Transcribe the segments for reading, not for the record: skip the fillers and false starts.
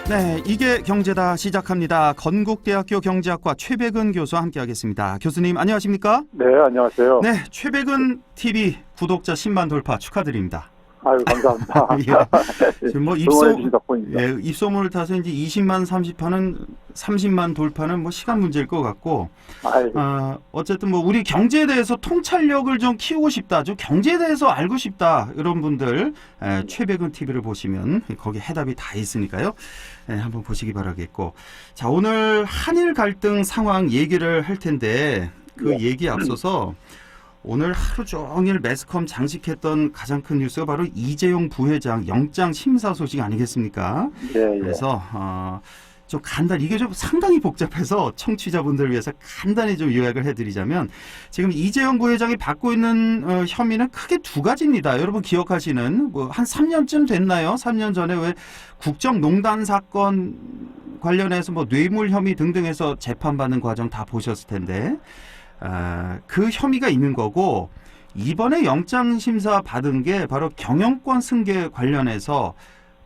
네, 이게 경제다 시작합니다. 건국대학교 경제학과 최백은 교수와 함께하겠습니다. 교수님 안녕하십니까? 네, 안녕하세요. 네, 최백은 TV 구독자 10만 돌파 축하드립니다. 아유, 감사합니다. 예. 지금 뭐 응원해주신 덕분입니다. 예, 입소문을 타서 이제 20만 30만 돌파는 뭐 시간 문제일 것 같고, 어쨌든 뭐 우리 경제에 대해서 통찰력을 좀 키우고 싶다, 좀 경제에 대해서 알고 싶다 이런 분들 최백은 TV를 보시면 거기 해답이 다 있으니까요. 한번 보시기 바라겠고, 자 오늘 한일 갈등 상황 얘기를 할 텐데 그 얘기에 앞서서. 오늘 하루 종일 매스컴 장식했던 가장 큰 뉴스가 바로 이재용 부회장 영장 심사 소식 아니겠습니까? 예. 그래서 좀 간단히 이게 좀 상당히 복잡해서 청취자분들을 위해서 간단히 좀 요약을 해드리자면 지금 이재용 부회장이 받고 있는 혐의는 크게 두 가지입니다. 여러분 기억하시는 뭐 한 3년쯤 됐나요? 3년 전에 왜 국정농단 사건 관련해서 뭐 뇌물 혐의 등등해서 재판받는 과정 다 보셨을 텐데. 그 혐의가 있는 거고 이번에 영장심사 받은 게 바로 경영권 승계 관련해서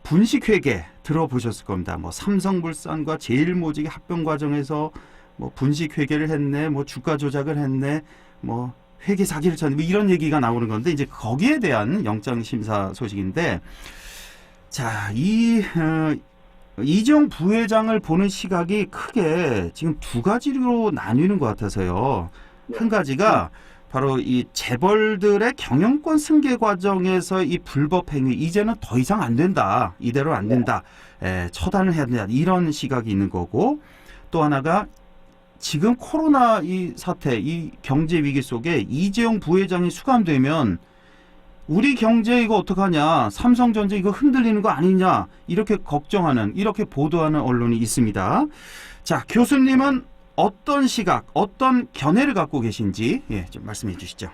분식회계 들어보셨을 겁니다. 뭐 삼성물산과 제일모직의 합병 과정에서 뭐 분식회계를 했네, 뭐 주가 조작을 했네, 뭐 회계 사기를 쳤네, 뭐 이런 얘기가 나오는 건데 이제 거기에 대한 영장심사 소식인데 자, 이재용 부회장을 보는 시각이 크게 지금 두 가지로 나뉘는 것 같아서요. 한 가지가 바로 이 재벌들의 경영권 승계 과정에서 이 불법 행위 이제는 더 이상 안 된다. 이대로 안 된다. 처단을 해야 된다. 이런 시각이 있는 거고 또 하나가 지금 코로나 이 사태, 이 경제 위기 속에 이재용 부회장이 수감되면 우리 경제 이거 어떡하냐, 삼성전자 이거 흔들리는 거 아니냐 이렇게 걱정하는, 이렇게 보도하는 언론이 있습니다. 자, 교수님은 어떤 시각, 어떤 견해를 갖고 계신지 좀 말씀해 주시죠.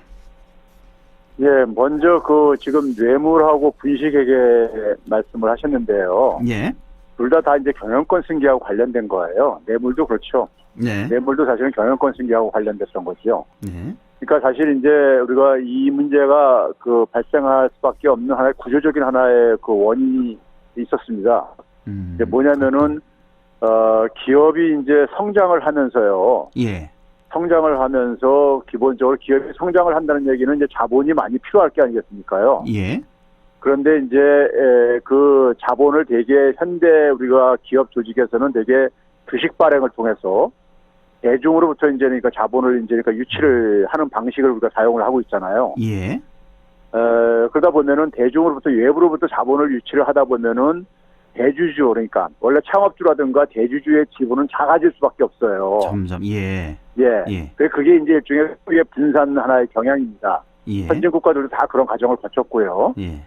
예, 먼저 지금 뇌물하고 분식회계 말씀을 하셨는데요. 예. 둘 다 이제 경영권 승계하고 관련된 거예요. 뇌물도 그렇죠. 네. 뇌물도 사실은 경영권 승계하고 관련됐던 거죠. 네. 그러니까 사실 이제 우리가 이 문제가 발생할 수밖에 없는 하나의 구조적인 하나의 원인이 있었습니다. 이제 뭐냐면은 기업이 이제 성장을 하면서요. 예. 성장을 하면서 기본적으로 기업이 성장을 한다는 얘기는 이제 자본이 많이 필요할 게 아니겠습니까요? 예. 그런데 이제 그 자본을 대개 현대 우리가 기업 조직에서는 대개 주식 발행을 통해서 대중으로부터 이제 그러니까 자본을 이제 그러니까 유치를 하는 방식을 우리가 사용을 하고 있잖아요. 예. 그러다 보면은 대중으로부터 외부로부터 자본을 유치를 하다 보면은 대주주, 그러니까 원래 창업주라든가 대주주의 지분은 작아질 수밖에 없어요. 점점 예. 예. 그게 이제 일종의 분산 하나의 경향입니다. 예. 선진 국가들도 다 그런 과정을 거쳤고요. 예.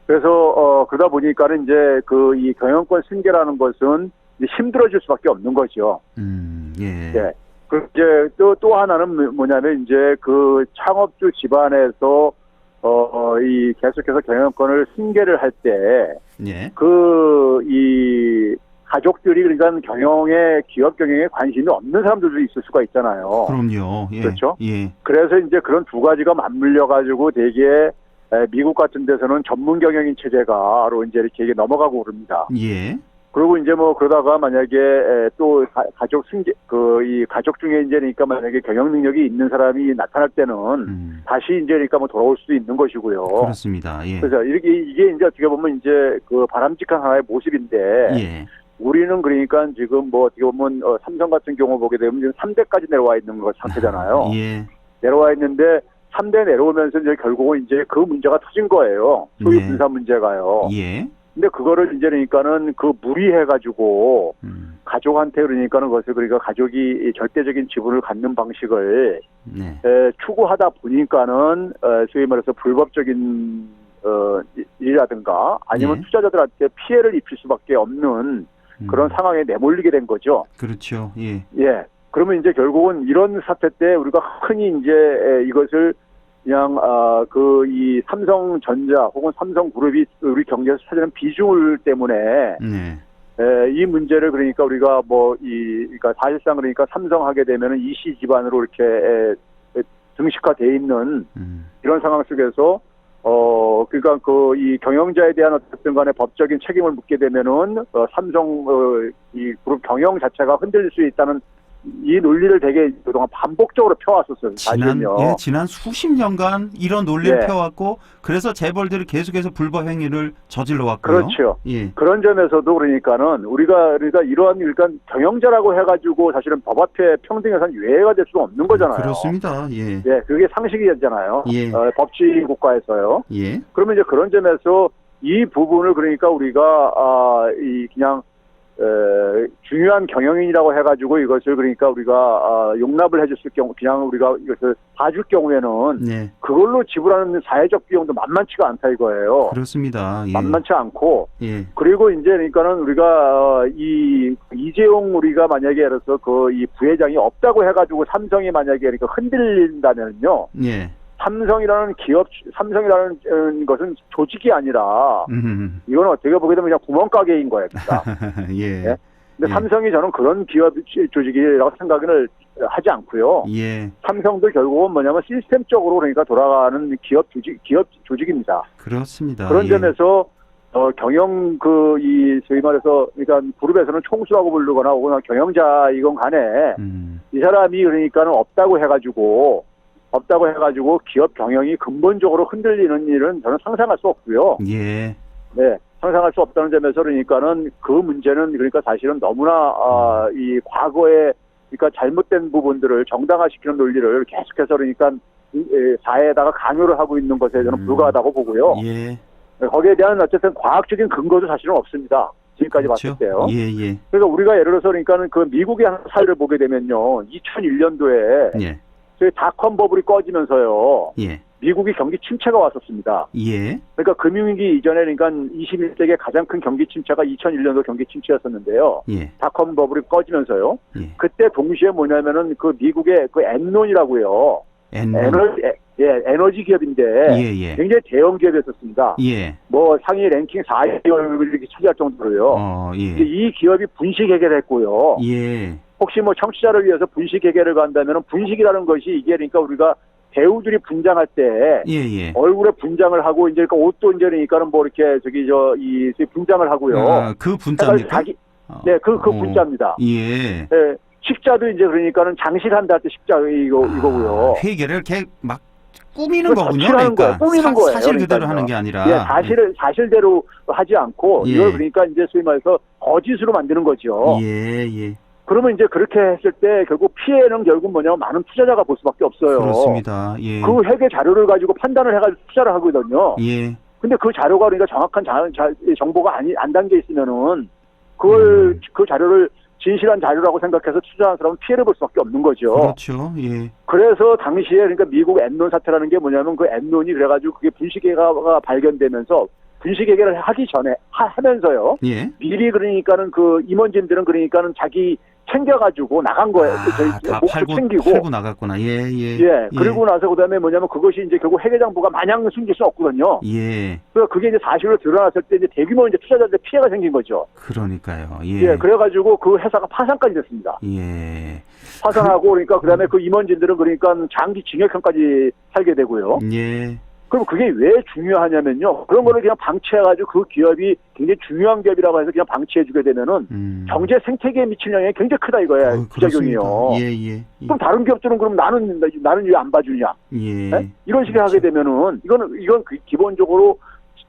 그래서 그러다 보니까는 이제 이 경영권 승계라는 것은 이제 힘들어질 수밖에 없는 거죠. 예. 예. 이제 또 하나는 뭐냐면 이제 그 창업주 집안에서 이 계속해서 경영권을 승계를 할 때 예. 이 가족들이 그러니까 기업 경영에 관심이 없는 사람들도 있을 수가 있잖아요. 그럼요. 예. 그렇죠? 예. 그래서 이제 그런 두 가지가 맞물려 가지고 되게 미국 같은 데서는 전문 경영인 체제가로 이제 이렇게 넘어가고 그럽니다. 예. 그리고 이제 뭐 그러다가 만약에 또 가족 승계 이 가족 중에 이제 그러니까 만약에 경영 능력이 있는 사람이 나타날 때는 다시 이제 그러니까 뭐 돌아올 수도 있는 것이고요. 그렇습니다. 예. 그래서 이게 이제 어떻게 보면 이제 바람직한 하나의 모습인데 예. 우리는 그러니까 지금 뭐 어떻게 보면 삼성 같은 경우 보게 되면 지금 3대까지 내려와 있는 것 상태잖아요. 예. 내려와 있는데 3대 내려오면서 이제 결국은 이제 그 문제가 터진 거예요. 소위 분산 문제가요. 예. 근데 그거를 이제 그러니까는 무리해가지고 가족한테 그러니까는 그러니까 가족이 절대적인 지분을 갖는 방식을 추구하다 보니까는 소위 말해서 불법적인 일이라든가 아니면 투자자들한테 피해를 입힐 수밖에 없는 그런 상황에 내몰리게 된 거죠. 그렇죠. 예. 예. 그러면 이제 결국은 이런 사태 때 우리가 흔히 이제 이것을 그냥 이 삼성전자 혹은 삼성그룹이 우리 경제에서 차지하는 비중을 때문에 이 문제를 그러니까 우리가 그러니까 사실상 그러니까 삼성 하게 되면은 이씨 집안으로 이렇게 등식화돼 있는 이런 상황 속에서 그러니까 이 경영자에 대한 어쨌든 간에 법적인 책임을 묻게 되면은, 삼성, 이 그룹 경영 자체가 흔들릴 수 있다는 이 논리를 되게 그동안 반복적으로 펴왔었어요. 사실은요. 지난 수십 년간 이런 논리를 예. 펴왔고, 그래서 재벌들이 계속해서 불법 행위를 저질러 왔고요. 그렇죠. 예. 그런 점에서도 그러니까는 우리가 이러한 그러니까 경영자라고 해가지고 사실은 법 앞에 평등에선 유예가 될 수가 없는 거잖아요. 그렇습니다. 예. 예, 그게 상식이잖아요. 예. 법치 국가에서요. 예. 그러면 이제 그런 점에서 이 부분을 그러니까 우리가 그냥 중요한 경영인이라고 해가지고 이것을 그러니까 우리가 용납을 해줬을 경우, 그냥 우리가 이것을 봐줄 경우에는 네. 그걸로 지불하는 사회적 비용도 만만치가 않다 이거예요. 그렇습니다. 예. 만만치 않고, 예. 그리고 이제 그러니까는 우리가 이재용 우리가 만약에 예를 들어서 이 부회장이 없다고 해가지고 삼성이 만약에 그러니까 흔들린다면요. 예. 삼성이라는 것은 조직이 아니라 이건 어떻게 보게 되면 그냥 구멍가게인 거예요. 예. 네? 근데 예. 삼성이 저는 그런 기업 조직이라고 생각을 하지 않고요. 예. 삼성도 결국은 뭐냐면 시스템적으로 그러니까 돌아가는 기업 조직입니다. 그렇습니다. 그런 예. 점에서 경영 소위 말해서 그러니까 그룹에서는 총수라고 부르거나 혹은 경영자이건 간에 이 사람이 그러니까는 없다고 해가지고 기업 경영이 근본적으로 흔들리는 일은 저는 상상할 수 없고요. 예. 네, 상상할 수 없다는 점에서 그러니까는 그 문제는 그러니까 사실은 너무나 이 과거에 그러니까 잘못된 부분들을 정당화시키는 논리를 계속해서 그러니까 사회에다가 강요를 하고 있는 것에 저는 불과하다고 보고요. 예. 거기에 대한 어쨌든 과학적인 근거도 사실은 없습니다. 지금까지 그렇죠. 봤을 때요. 예, 예. 그러니까 우리가 예를 들어서 그러니까는 그 미국의 한 사례를 보게 되면요, 2001년도에 예. 저희 닷컴 버블이 꺼지면서요. 예. 미국이 경기 침체가 왔었습니다. 예. 그러니까 금융위기 이전에 그러니까 21세기의 가장 큰 경기 침체가 2001년도 경기 침체였었는데요. 예. 닷컴 버블이 꺼지면서요. 예. 그때 동시에 뭐냐면은 그 미국의 그 엔론이라고요. 엔론. 에너지 기업인데 예. 굉장히 대형 기업이었었습니다. 예. 뭐 상위 랭킹 4위를 이렇게 차지할 정도로요. 예. 이제 이 기업이 분식 회계했고요. 예. 혹시 뭐 청취자를 위해서 분식 회계를 간다면은 분식이라는 것이 이게 그러니까 우리가 배우들이 분장할 때 예. 얼굴에 분장을 하고 이제 그러니까 옷도 이제 그러니까는 뭐 이렇게 분장을 하고요. 그 분자입니까? 네, 그 분자입니다. 예. 네, 식자도 이제 그러니까는 장식한다 할 때 식자 이거고요. 회계를 이렇게 막 꾸미는 그렇죠. 거군요. 칠하는 그러니까 거예요. 꾸미는 거예요. 사실 그대로 그러니까요. 하는 게 아니라. 예, 사실대로 하지 않고 예. 이걸 그러니까 이제 소위 말해서 거짓으로 만드는 거죠. 예. 그러면 이제 그렇게 했을 때 결국 피해는 결국 뭐냐면 많은 투자자가 볼 수밖에 없어요. 그렇습니다. 예. 그 회계 자료를 가지고 판단을 해가지고 투자를 하거든요. 예. 근데 그 자료가 그러니까 정확한 정보가 안 담겨 있으면은 그 자료를 진실한 자료라고 생각해서 투자한 사람은 피해를 볼 수밖에 없는 거죠. 그렇죠. 예. 그래서 당시에 그러니까 미국 엔론 사태라는 게 뭐냐면 그 엔론이 그래가지고 그게 분식회계가 발견되면서 분식회계를 하기 전에 하면서요. 예. 미리 그러니까는 그 임원진들은 그러니까는 자기 챙겨가지고 나간 거예요. 다 챙기고 팔고 나갔구나. 예. 그리고 나서 그다음에 뭐냐면 그것이 이제 결국 회계장부가 마냥 숨길 수 없거든요. 예. 그래서 그게 이제 사실로 드러났을 때 이제 대규모 이제 투자자들 피해가 생긴 거죠. 그러니까요. 예. 그래가지고 그 회사가 파산까지 됐습니다. 예. 파산하고 그러니까 그다음에 그 임원진들은 그러니까 장기 징역형까지 살게 되고요. 예. 그럼 그게 왜 중요하냐면요. 그런 거를 그냥 방치해가지고 그 기업이 굉장히 중요한 기업이라고 해서 그냥 방치해주게 되면은 경제 생태계에 미치는 영향이 굉장히 크다 이거야. 부작용이요. 예. 그럼 다른 기업들은 그럼 나는 왜 안 봐주냐? 예. 네? 이런 식으로 하게 되면은 이건 기본적으로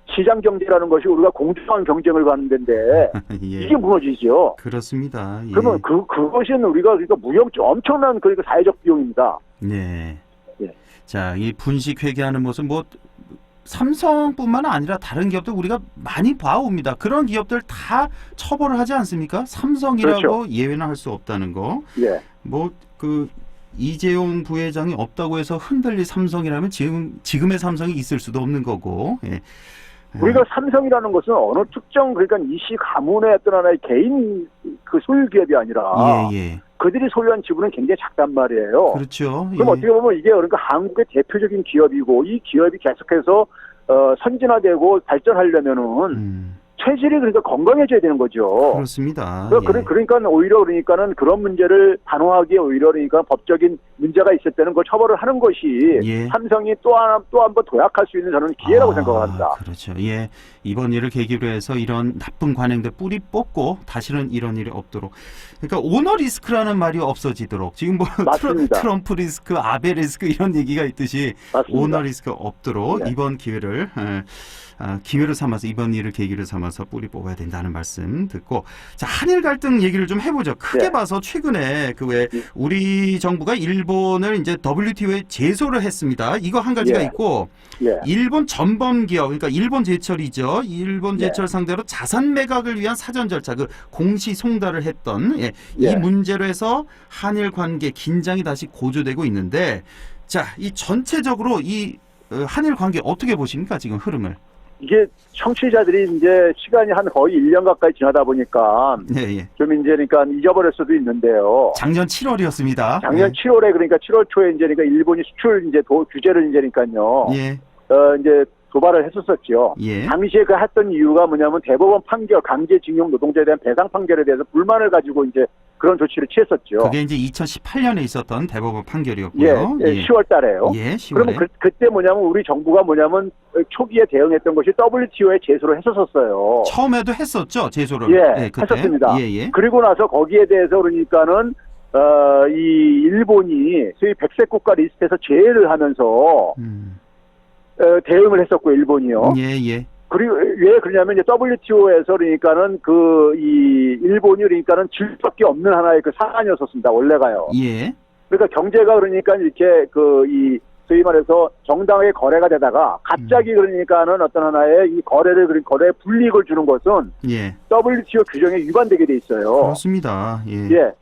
시장 경제라는 것이 우리가 공정한 경쟁을 가는 데인데 예. 이게 무너지죠. 그렇습니다. 예. 그러면 그것은 우리가 그러니까 엄청난 그러니까 사회적 비용입니다. 네. 예. 자, 이 분식 회계하는 모습 뭐 삼성뿐만 아니라 다른 기업들 우리가 많이 봐옵니다. 그런 기업들 다 처벌을 하지 않습니까? 삼성이라고 그렇죠. 예외는 할 수 없다는 거. 예. 뭐 그 이재용 부회장이 없다고 해서 흔들릴 삼성이라면 지금의 삼성이 있을 수도 없는 거고. 예. 우리가 삼성이라는 것은 어느 특정 그러니까 이씨 가문의 어떤 하나의 개인 그 소유 기업이 아니라 예. 그들이 소유한 지분은 굉장히 작단 말이에요. 그렇죠. 그럼 어떻게 보면 이게 그러니까 한국의 대표적인 기업이고 이 기업이 계속해서 선진화되고 발전하려면은 체질이 그러니까 건강해져야 되는 거죠. 그렇습니다. 그러니까 오히려 그러니까는 그런 문제를 단호하게 오히려 그러니까 법적인 문제가 있을 때는 그걸 처벌을 하는 것이 삼성이 또 한 번 도약할 수 있는 저는 기회라고 생각합니다. 그렇죠. 예. 이번 일을 계기로 해서 이런 나쁜 관행들 뿌리 뽑고 다시는 이런 일이 없도록. 그러니까 오너 리스크라는 말이 없어지도록. 지금 뭐 트럼프 리스크, 아베 리스크 이런 얘기가 있듯이 맞습니다. 오너 리스크 없도록 이번 기회를 기회를 삼아서 이번 일을 계기를 삼아서 뿌리 뽑아야 된다는 말씀 듣고 자 한일 갈등 얘기를 좀 해보죠. 크게 봐서 최근에 그 왜 우리 정부가 일본을 이제 WTO에 제소를 했습니다. 이거 한 가지가 있고 일본 전범 기업 그러니까 일본 제철이죠. 일본 제철 상대로 자산 매각을 위한 사전 절차 그 공시 송달을 했던 이 문제로 해서 한일 관계 긴장이 다시 고조되고 있는데 자 이 전체적으로 이 한일 관계 어떻게 보십니까 지금 흐름을? 이게 청취자들이 이제 시간이 한 거의 1년 가까이 지나다 보니까 좀 이제 그러니까 잊어버릴 수도 있는데요. 작년 7월이었습니다. 작년 7월에 그러니까 7월 초에 이제 그러니까 일본이 수출 이제 규제를 이제 그러니까요. 이제 도발을 했었었죠. 당시에 그 했던 이유가 뭐냐면 대법원 판결, 강제징용 노동자에 대한 배상 판결에 대해서 불만을 가지고 이제 그런 조치를 취했었죠. 그게 이제 2018년에 있었던 대법원 판결이었고요. 10월 달에요. 10월에. 그러면 그때 뭐냐면 우리 정부가 뭐냐면 초기에 대응했던 것이 WTO에 제소를 했었어요. 처음에도 했었죠, 제소를. 그때. 했었습니다. 그리고 나서 거기에 대해서 그러니까는 이 일본이 소위 백색 국가 리스트에서 제외를 하면서 대응을 했었고 일본이요. 그리고 왜 그러냐면 이제 WTO에서 그러니까는 이 일본이 그러니까는 질 수밖에 없는 하나의 그 사안이었었습니다. 원래가요. 그러니까 경제가 그러니까 이렇게 소위 말해서 정당하게 거래가 되다가 갑자기 그러니까는 어떤 하나의 이 거래에 불이익을 주는 것은 WTO 규정에 위반되게 돼 있어요. 그렇습니다.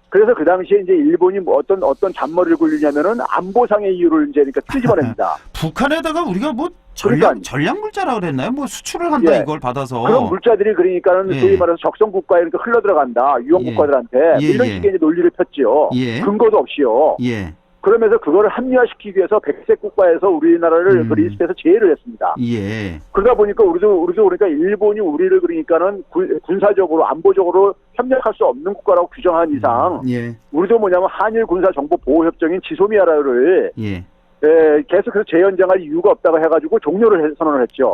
그래서 그 당시에 이제 일본이 뭐 어떤 잔머리를 굴리냐면은 안보상의 이유를 이제 그러니까 끄집어냅니다. 북한에다가 우리가 뭐 전략 물자라 그랬나요? 뭐 수출을 한다 이걸 받아서 그런 물자들이 그러니까는 소위 말해서 적성 국가에 그러니까 흘러 들어간다 유형 국가들한테 이런 식의 이제 논리를 폈지요. 근거도 없이요. 그러면서 그거를 합리화시키기 위해서 백색 국가에서 우리나라를 그 리스트에서 제외를 했습니다. 그러다 보니까 우리도 그러니까 일본이 우리를 그러니까는 군사적으로 안보적으로 협력할 수 없는 국가라고 규정한 이상 우리도 뭐냐면 한일 군사 정보 보호 협정인 지소미아를 계속해서 재연장할 이유가 없다고 해가지고 종료를 선언을 했죠.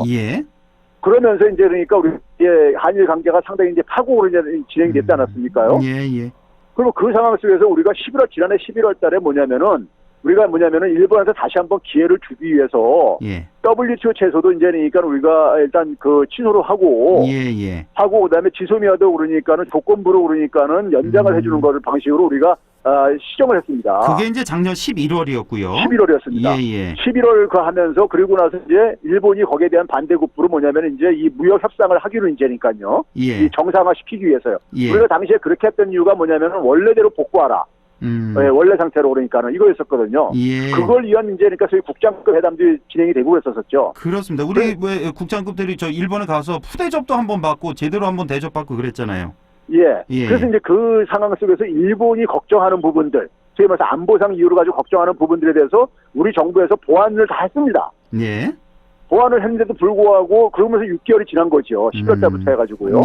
그러면서 이제 그러니까 우리 한일 관계가 상당히 이제 파국으로 이제 진행이 됐지 않았습니까요? 그리고 그 상황 속에서 우리가 지난해 11월 달에 우리가 일본한테 다시 한번 기회를 주기 위해서 WTO 제소도 이제 그러니까 우리가 일단 그 취소를 하고 그다음에 지소미아도 그러니까는 조건부로 그러니까는 연장을 해주는 거를 방식으로 우리가 시정을 했습니다. 그게 이제 작년 11월이었고요. 11월이었습니다. 11월 그 하면서 그리고 나서 이제 일본이 거기에 대한 반대급부로 뭐냐면 이제 이 무역 협상을 하기로 이제니까요. 이 정상화시키기 위해서요. 우리가 당시에 그렇게 했던 이유가 뭐냐면은 원래대로 복구하라. 원래 상태로 그러니까는 이거였었거든요. 그걸 위한 이제 그러니까 소위 국장급 회담도 진행이 되고 그랬었죠. 그렇습니다. 우리 왜 국장급들이 저 일본에 가서 푸대접도 한번 받고 제대로 한번 대접받고 그랬잖아요. 그래서 이제 그 상황 속에서 일본이 걱정하는 부분들, 소위 말해서 안보상 이유로 가지고 걱정하는 부분들에 대해서 우리 정부에서 보완을 다 했습니다. 보완을 했는데도 불구하고 그러면서 6개월이 지난 거죠. 10월 달부터 해가지고요.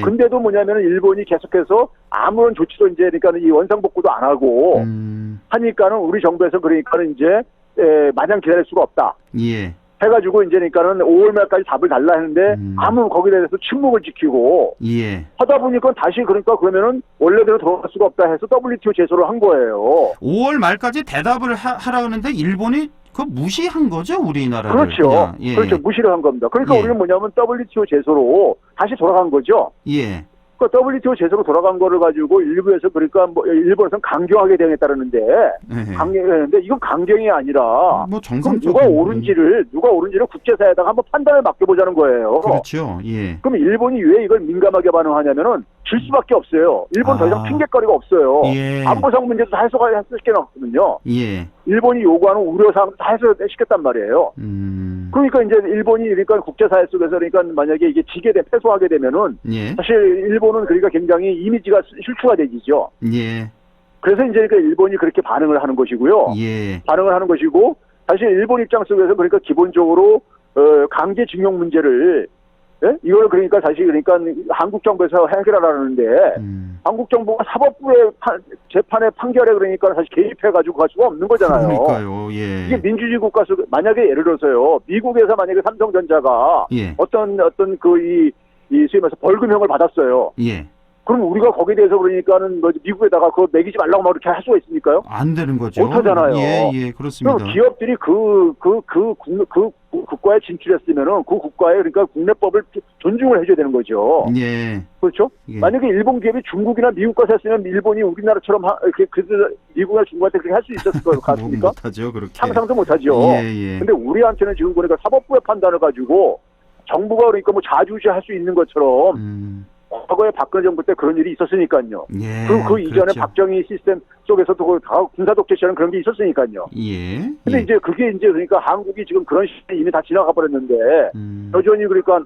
근데도 뭐냐면은 일본이 계속해서 아무런 조치도 이제 그러니까 이 원상복구도 안 하고 하니까는 우리 정부에서 그러니까는 이제 마냥 기다릴 수가 없다. 해가지고 이제 그러니까는 5월 말까지 답을 달라 했는데 아무 거기에 대해서 침묵을 지키고 하다 보니까 다시 그러면은 원래대로 돌아갈 수가 없다 해서 WTO 제소를 한 거예요. 5월 말까지 대답을 하라 하는데 일본이 그 무시한 거죠, 우리나라를. 그렇죠. 그렇죠. 무시를 한 겁니다. 그러니까 우리는 뭐냐면 WTO 제소로 다시 돌아간 거죠. 그 WTO 제소로 돌아간 거를 가지고 일부에서 그러니까 뭐 일본에서는 강경하게 대응했다는데 강경했는데 이건 강경이 아니라 뭐 정상적인 누가 옳은지를 국제사회에다가 한번 판단을 맡겨보자는 거예요. 그렇죠. 그럼 일본이 왜 이걸 민감하게 반응하냐면은 질 수밖에 없어요. 일본 더 이상 핑계거리가 없어요. 안보상 문제도 다 해소할 수 있게 나왔거든요. 일본이 요구하는 우려사항 다 해소시켰단 말이에요. 그러니까 이제 일본이 그러니까 국제사회 속에서 그러니까 만약에 이게 패소하게 되면은 사실 일본은 그러니까 굉장히 이미지가 실추가 되지죠. 그래서 이제 그러니까 일본이 그렇게 반응을 하는 것이고요. 반응을 하는 것이고 사실 일본 입장 속에서 그러니까 기본적으로 강제징용 문제를 예? 이걸 그러니까 사실 그러니까 한국 정부에서 해결하라는데 한국 정부가 사법부의 재판의 판결에 그러니까 사실 개입해가지고 갈 수가 없는 거잖아요. 그러니까요. 예. 이게 민주주의 국가에서 만약에 예를 들어서요, 미국에서 만약에 삼성전자가 예. 어떤 이 소위 말해서 벌금형을 받았어요. 예. 그럼 우리가 거기에 대해서 그러니까는 뭐 미국에다가 그거 매기지 말라고 막 이렇게 할 수가 있습니까요? 안 되는 거죠. 못하잖아요. 예, 그렇습니다. 그럼 기업들이 그 국가에 진출했으면은 그 국가의 그러니까 국내법을 존중을 해줘야 되는 거죠. 예. 그렇죠? 예. 만약에 일본 기업이 중국이나 미국 가서 했으면 일본이 우리나라처럼 이렇게 미국이나 중국한테 그렇게 할 수 있었을 것 같습니까? 못하죠, 그렇게. 상상도 못하죠. 예. 근데 우리한테는 지금 보니까 사법부의 판단을 가지고 정부가 그러니까 뭐 자주지할 수 있는 것처럼 과거에 박근혜 정부 때 그런 일이 있었으니까요. 예. 그리고 그 이전에 그렇죠. 박정희 시스템 속에서도 다 군사 독재 시절은 그런 게 있었으니까요. 예. 근데 예. 이제 그게 이제 그러니까 한국이 지금 그런 시대에 이미 다 지나가 버렸는데 여전히 그러니까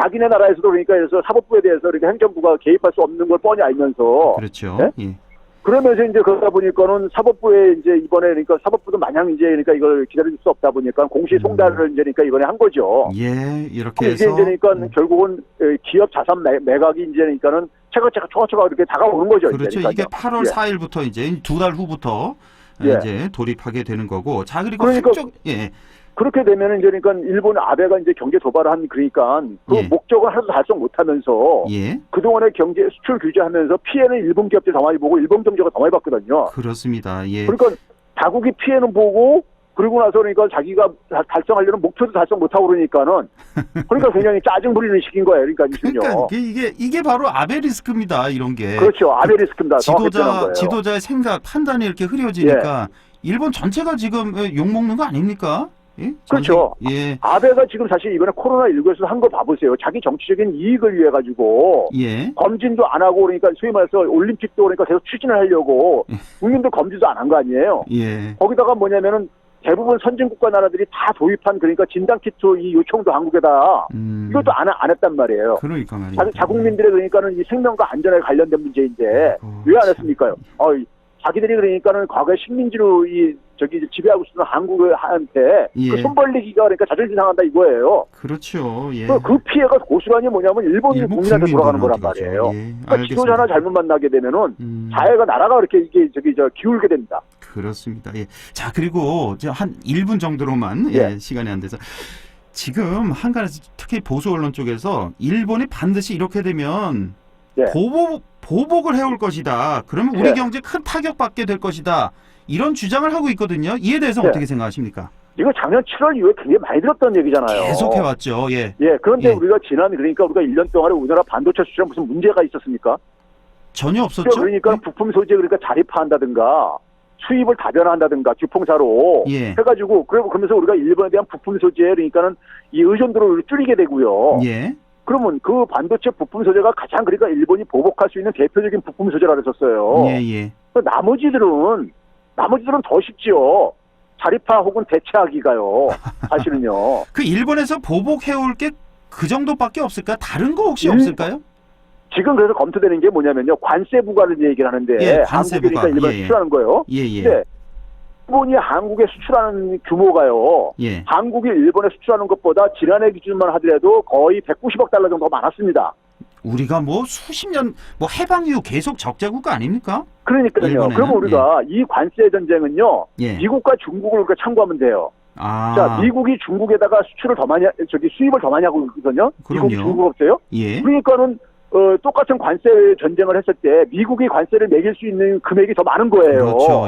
자기네 나라에서도 그러니까 그래서 사법부에 대해서 이렇게 행정부가 개입할 수 없는 걸 뻔히 알면서 그렇죠. 네? 예. 그러면서 이제 그러다 보니까는 사법부에 이제 이번에 그러니까 사법부도 마냥 이제 그러니까 이걸 기다릴 수 없다 보니까 공시 송달을 이제 그러니까 이번에 한 거죠. 예, 이렇게 이제 해서 그러니까 결국은 기업 자산 매각이 이제 그러니까는 차근차근 이렇게 다가오는 거죠. 그렇죠. 이제 이게 8월 예. 4일부터 이제 2달 후부터 예. 이제 돌입하게 되는 거고. 자, 그리고 그러니까 한쪽 예. 그렇게 되면은 이제 그러니까 일본 아베가 이제 경제 도발을 한 그러니까 그 예. 목적을 하나도 달성 못하면서 예. 그동안의 경제 수출 규제하면서 피해는 일본 기업들이 더 많이 보고 일본 경제가 더 많이 받거든요. 그렇습니다. 예. 그러니까 자국이 피해는 보고 그리고 나서 그러니까 자기가 달성하려는 목표도 달성 못하고 그러니까는 그러니까 굉장히 짜증 부리는 식인 거예요. 그러니까 이게 바로 아베 리스크입니다. 이런 게. 그렇죠. 아베 리스크입니다. 정확히 표현한 거예요. 지도자의 생각, 판단이 이렇게 흐려지니까 일본 전체가 지금 욕먹는 거 아닙니까? 예? 그렇죠. 예. 아베가 지금 사실 이번에 코로나19에서 한 거 봐보세요. 자기 정치적인 이익을 위해 가지고 예. 검진도 안 하고 그러니까 소위 말해서 올림픽도 그러니까 계속 추진을 하려고 국민들 검진도 안 한 거 아니에요. 예. 거기다가 뭐냐면은 대부분 선진국가 나라들이 다 도입한 그러니까 진단키트 이 요청도 한국에다 이것도 안 했단 말이에요. 그러니까 말이에요. 자국민들의 그러니까는 이 생명과 안전에 관련된 문제인데 왜 안 했습니까요? 자기들이 그러니까는 과거에 식민지로 지배하고 있었던 한국한테 예. 그 손벌리기가 그러니까 자존심 상한다 이거예요. 그렇죠. 예. 그 피해가 고스란히 뭐냐면 일본 국민한테 돌아가는 거란 말이에요. 예. 그러니까 지도자 하나 잘못 만나게 되면은 자해가 나라가 그렇게 기울게 됩니다. 그렇습니다. 예. 자, 그리고 한 1분 정도로만 시간이 안 돼서 지금 한간에서 특히 보수 언론 쪽에서 일본이 반드시 이렇게 되면 보복을 해올 것이다. 그러면 우리 경제 큰 타격받게 될 것이다. 이런 주장을 하고 있거든요. 이에 대해서 어떻게 생각하십니까? 이거 작년 7월 이후에 굉장히 많이 들었던 얘기잖아요. 계속 해왔죠. 예. 그런데 우리가 그러니까 우리가 1년 동안에 우리나라 반도체 수출에 무슨 문제가 있었습니까? 전혀 없었죠. 그러니까 부품 소재 그러니까 자립화한다든가 수입을 다변화한다든가 규통사로 해가지고 그러면서 우리가 일본에 대한 부품 소재 그러니까는 이 의존도를 줄이게 되고요. 예. 그러면 그 반도체 부품 소재가 가장 그러니까 일본이 보복할 수 있는 대표적인 부품 소재라 그랬었어요. 예. 나머지들은 더 쉽지요. 자립화 혹은 대체하기가요. 사실은요. 그 일본에서 보복해올 게 그 정도밖에 없을까? 다른 거 혹시 없을까요? 지금 그래서 검토되는 게 뭐냐면요. 관세 부과를 얘기를 하는데 한국이 그러니까 일본에 수출하는 거예요. 근데 일본이 한국에 수출하는 규모가요. 한국이 일본에 수출하는 것보다 지난해 기준만 하더라도 거의 190억 달러 정도 많았습니다. 우리가 뭐 수십 년 해방 이후 계속 적자 국가 아닙니까? 그러니까요. 그럼 우리가 이 관세 전쟁은요. 미국과 중국을 그러니까 참고하면 돼요. 자, 미국이 중국에다가 수입을 더 많이 하고 있거든요. 미국이 중국 없어요. 그러니까는 똑같은 관세 전쟁을 했을 때 미국이 관세를 매길 수 있는 금액이 더 많은 거예요. 그렇죠.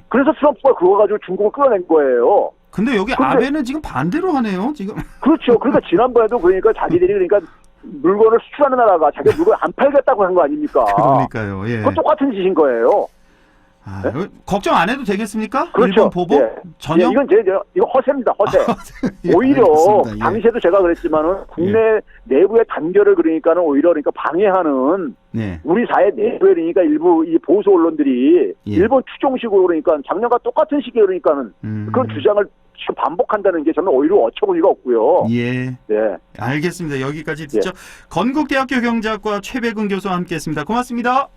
그래서 트럼프가 그거 가지고 중국을 끌어낸 거예요. 근데 여기 아베는 지금 반대로 하네요. 지금. 그렇죠. 그러니까 지난번에도 그러니까 자기들이 그러니까 물건을 수출하는 나라가 자기 물건 안 팔겠다고 한 거 아닙니까? 그러니까요. 그건 똑같은 짓인 거예요. 걱정 안 해도 되겠습니까? 그렇죠. 일본 보복? 전혀? 이건 이거 허세입니다. 허세. 오히려 당시에도 제가 그랬지만은 국내 내부의 단결을 그러니까는 오히려 그러니까 방해하는 우리 사회 내부에 그러니까 일부 이 보수 언론들이 일본 추종식으로 그러니까 작년과 똑같은 시기에 그러니까는 그런 주장을 지금 반복한다는 게 저는 오히려 어처구니가 없고요. 알겠습니다. 여기까지 듣죠. 건국대학교 경제학과 최백은 교수와 함께했습니다. 고맙습니다.